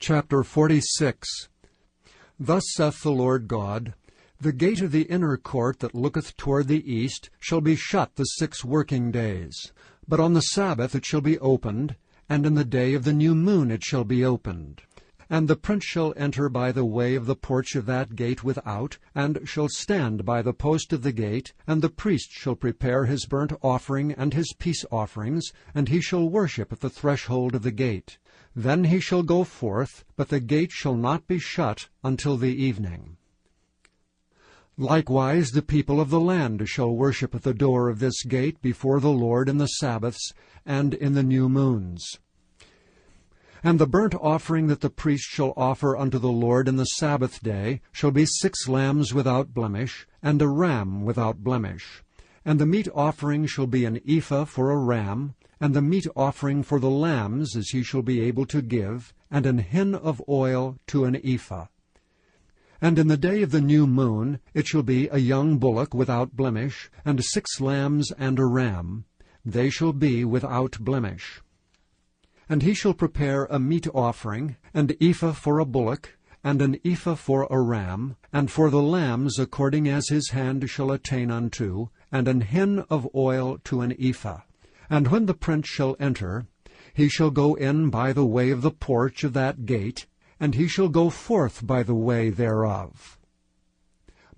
Chapter 46. Thus saith the Lord God, The gate of the inner court that looketh toward the east shall be shut the 6 working days. But on the Sabbath it shall be opened, and in the day of the new moon it shall be opened. And the prince shall enter by the way of the porch of that gate without, and shall stand by the post of the gate, and the priest shall prepare his burnt offering and his peace offerings, and he shall worship at the threshold of the gate. Then he shall go forth, but the gate shall not be shut until the evening. Likewise the people of the land shall worship at the door of this gate before the Lord in the Sabbaths and in the new moons. And the burnt offering that the priest shall offer unto the Lord in the Sabbath day shall be 6 lambs without blemish, and a ram without blemish. And the meat offering shall be an ephah for a ram, and the meat offering for the lambs as he shall be able to give, and an hin of oil to an ephah. And in the day of the new moon it shall be a young bullock without blemish, and 6 lambs and a ram. They shall be without blemish. And he shall prepare a meat offering, an ephah for a bullock, and an ephah for a ram, and for the lambs according as his hand shall attain unto, and an hin of oil to an ephah. And when the prince shall enter, he shall go in by the way of the porch of that gate, and he shall go forth by the way thereof.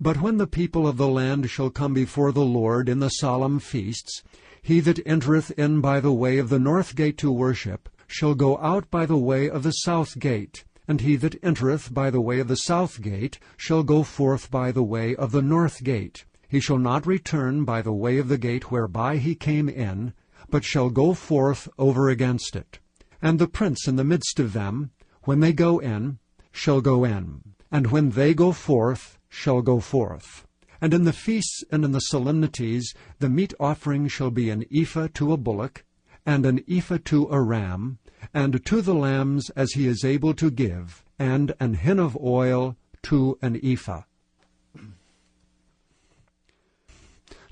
But when the people of the land shall come before the Lord in the solemn feasts, he that entereth in by the way of the north gate to worship shall go out by the way of the south gate, and he that entereth by the way of the south gate shall go forth by the way of the north gate. He shall not return by the way of the gate whereby he came in, but shall go forth over against it. And the prince in the midst of them, when they go in, shall go in, and when they go forth, shall go forth. And in the feasts and in the solemnities the meat offering shall be an ephah to a bullock, and an ephah to a ram, and to the lambs as he is able to give, and an hin of oil to an ephah.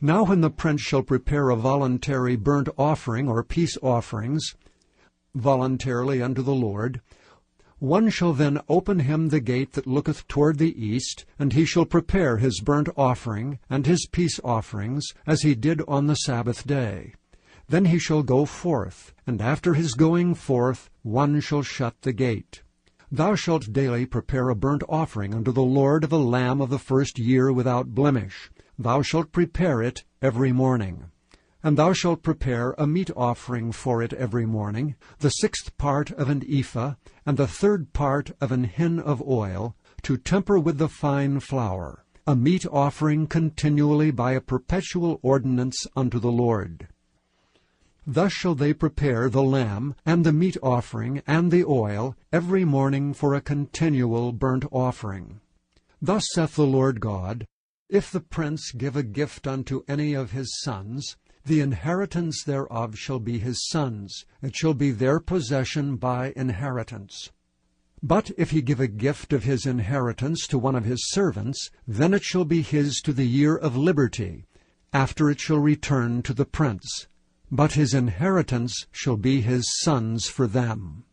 Now when the prince shall prepare a voluntary burnt offering or peace offerings, voluntarily unto the Lord, one shall then open him the gate that looketh toward the east, and he shall prepare his burnt offering and his peace offerings, as he did on the Sabbath day. Then he shall go forth, and after his going forth one shall shut the gate. Thou shalt daily prepare a burnt offering unto the Lord of a lamb of the first year without blemish. Thou shalt prepare it every morning. And thou shalt prepare a meat offering for it every morning, the 6th part of an ephah, and the 3rd part of an hin of oil, to temper with the fine flour, a meat offering continually by a perpetual ordinance unto the Lord. Thus shall they prepare the lamb, and the meat offering, and the oil, every morning for a continual burnt offering. Thus saith the Lord God, If the prince give a gift unto any of his sons, the inheritance thereof shall be his sons, it shall be their possession by inheritance. But if he give a gift of his inheritance to one of his servants, then it shall be his to the year of liberty, after it shall return to the prince. But his inheritance shall be his sons for them.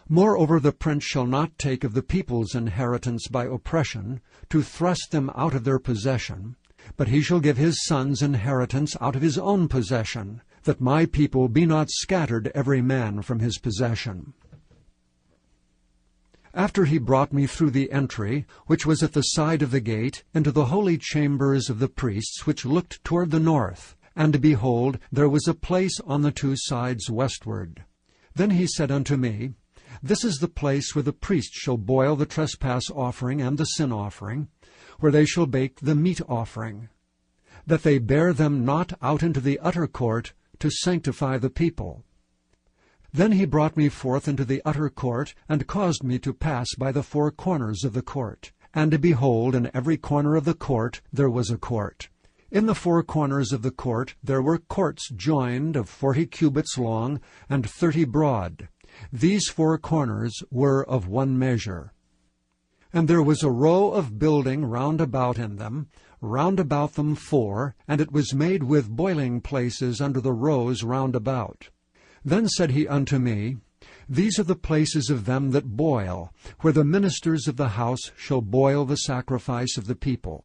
Moreover, the prince shall not take of the people's inheritance by oppression, to thrust them out of their possession, but he shall give his sons inheritance out of his own possession, that my people be not scattered every man from his possession. After he brought me through the entry, which was at the side of the gate, into the holy chambers of the priests, which looked toward the north, and behold, there was a place on the 2 sides westward. Then he said unto me, This is the place where the priest shall boil the trespass offering and the sin offering, where they shall bake the meat offering, that they bear them not out into the utter court to sanctify the people. Then he brought me forth into the utter court, and caused me to pass by the 4 corners of the court. And behold, in every corner of the court there was a court. In the 4 corners of the court there were courts joined of 40 cubits long and 30 broad. These 4 corners were of one measure. And there was a row of building round about in them, round about them 4, and it was made with boiling places under the rows round about. Then said he unto me, These are the places of them that boil, where the ministers of the house shall boil the sacrifice of the people.